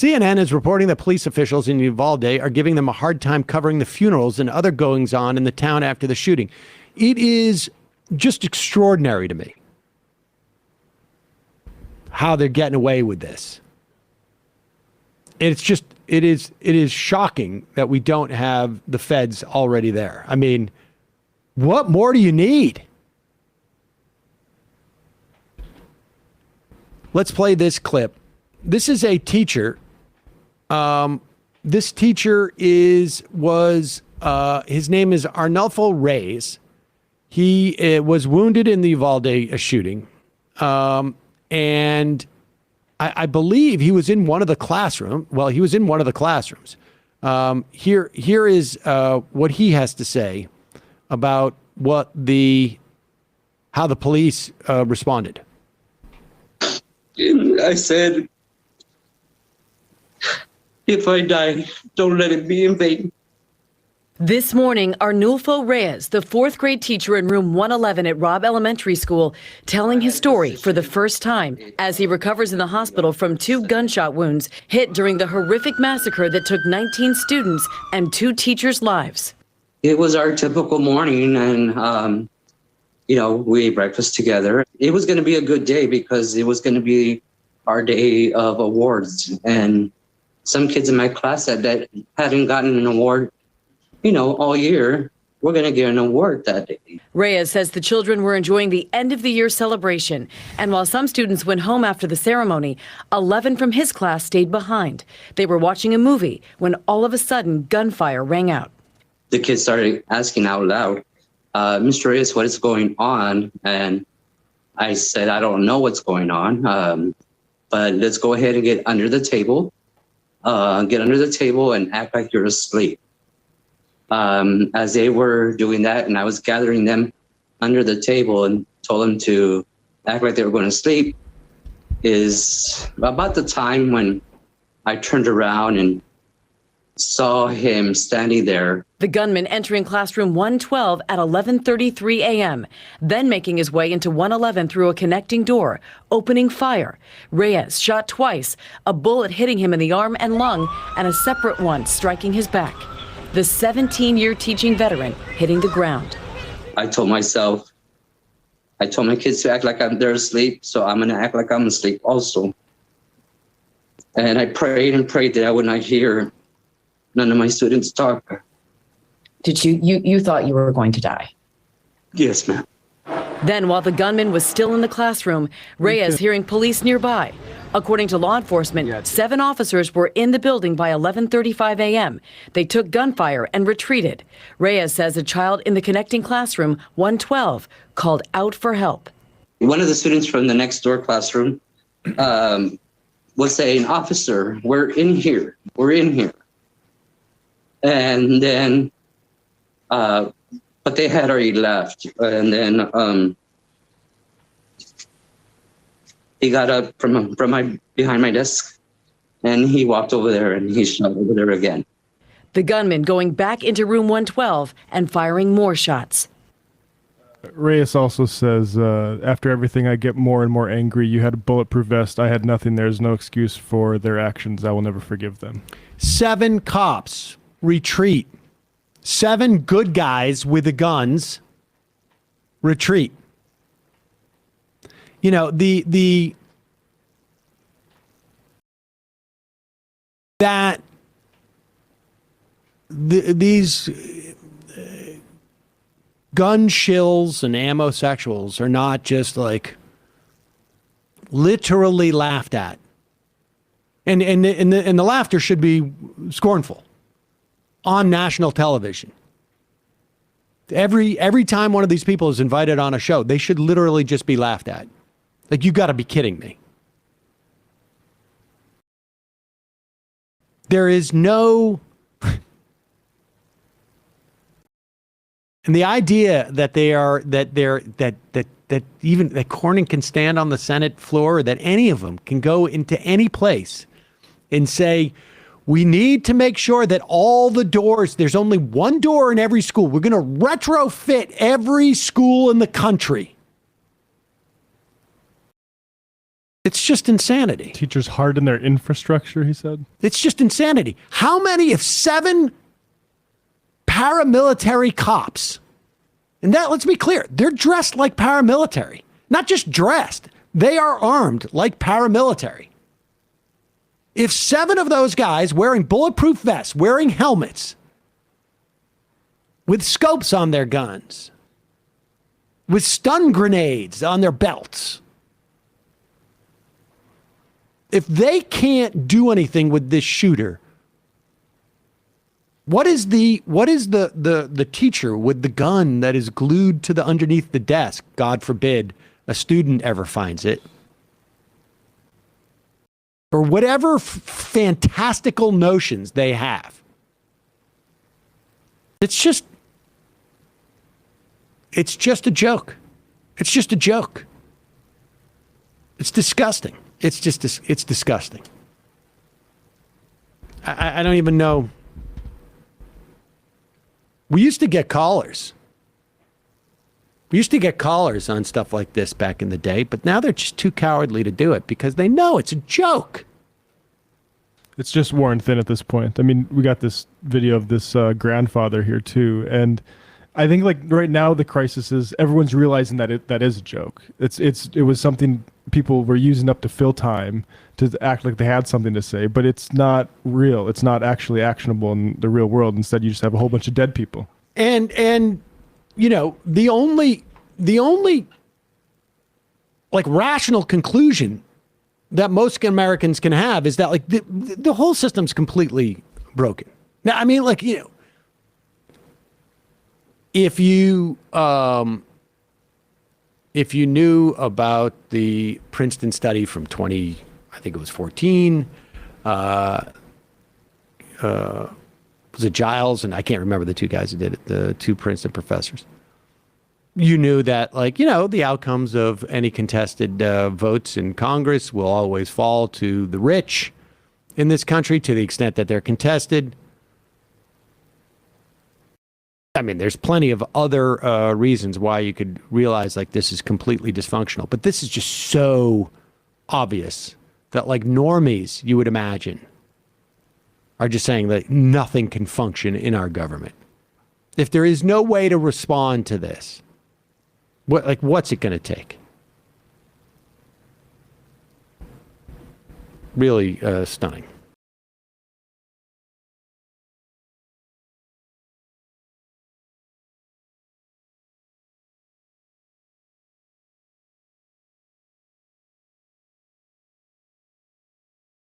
CNN is reporting that police officials in Uvalde are giving them a hard time covering the funerals and other goings on in the town after the shooting. It is just extraordinary to me how they're getting away with this. It is shocking that we don't have the feds already there. I mean, what more do you need? Let's play this clip. This is a teacher. This teacher his name is Arnulfo Reyes. He was wounded in the Uvalde shooting. And I believe he was in one of the classrooms. Well, he was in one of the classrooms. Here is what he has to say about how the police responded. I said, if I die, don't let it be in vain. This morning, Arnulfo Reyes, the fourth grade teacher in room 111 at Robb Elementary School, telling his story for the first time as he recovers in the hospital from 2 gunshot wounds hit during the horrific massacre that took 19 students and 2 teachers' lives. It was our typical morning, and we ate breakfast together. It was going to be a good day because it was going to be our day of awards. And some kids in my class that hadn't gotten an award, all year, we're going to get an award that day. Reyes says the children were enjoying the end of the year celebration. And while some students went home after the ceremony, 11 from his class stayed behind. They were watching a movie when all of a sudden gunfire rang out. The kids started asking out loud, Mr. Reyes, what is going on? And I said, I don't know what's going on, but let's go ahead and get under the table. Get under the table and act like you're asleep. As they were doing that, and I was gathering them under the table and told them to act like they were going to sleep, is about the time when I turned around and saw him standing there. The gunman entering classroom 112 at 11:33 a.m., then making his way into 111 through a connecting door, opening fire. Reyes shot twice, a bullet hitting him in the arm and lung, and a separate one striking his back. The 17-year teaching veteran hitting the ground. I told my kids to act like they're asleep, so I'm going to act like I'm asleep also. And I prayed and prayed that I would not hear none of my students talk. Did you thought you were going to die? Yes, ma'am. Then, while the gunman was still in the classroom, Reyes hearing police nearby. According to law enforcement, 7 officers were in the building by 11:35 a.m. They took gunfire and retreated. Reyes says a child in the connecting classroom, 112, called out for help. One of the students from the next door classroom was saying, "Officer, we're in here. We're in here." And then, but they had already left. And then he got up from behind my desk, and he walked over there and he shot over there again. The gunman going back into room 112 and firing more shots. Reyes also says, after everything, I get more and more angry. You had a bulletproof vest. I had nothing. There's no excuse for their actions. I will never forgive them. 7 cops retreat. 7 good guys with the guns retreat. These gun shills and ammo sexuals are not just like literally laughed at. And the laughter should be scornful on national television. Every time one of these people is invited on a show, they should literally just be laughed at. Like, you got to be kidding me. There is no... And the idea that that Cornyn can stand on the Senate floor, or that any of them can go into any place and say, we need to make sure that all the doors, there's only one door in every school. We're going to retrofit every school in the country. It's just insanity. Teachers harden their infrastructure, he said. It's just insanity. How many if 7 paramilitary cops, and that, let's be clear, they're dressed like paramilitary. Not just dressed, they are armed like paramilitary. If 7 of those guys wearing bulletproof vests, wearing helmets, with scopes on their guns, with stun grenades on their belts, if they can't do anything with this shooter, what is the teacher with the gun that is glued to the underneath the desk? God forbid a student ever finds it. Or whatever fantastical notions they have. It's just a joke. It's just a joke. It's disgusting. It's disgusting. I don't even know. We used to get callers. We used to get callers on stuff like this back in the day, but now they're just too cowardly to do it because they know it's a joke. It's just worn thin at this point. I mean, we got this video of this grandfather here too, and I think like right now the crisis is everyone's realizing that that is a joke. It was something people were using up to fill time to act like they had something to say, but it's not real. It's not actually actionable in the real world. Instead, you just have a whole bunch of dead people. And you know, the only like rational conclusion that most Americans can have is that like the whole system's completely broken. Now, I mean, like, you know, if you knew about the Princeton study from 2014, was it Giles? And I can't remember the two guys who did it, the 2 Princeton professors. You knew that, like, you know, the outcomes of any contested votes in Congress will always fall to the rich in this country to the extent that they're contested. I mean, there's plenty of other reasons why you could realize like this is completely dysfunctional, but this is just so obvious that like normies, you would imagine, are just saying that nothing can function in our government. If there is no way to respond to this, what's it going to take? Really stunning.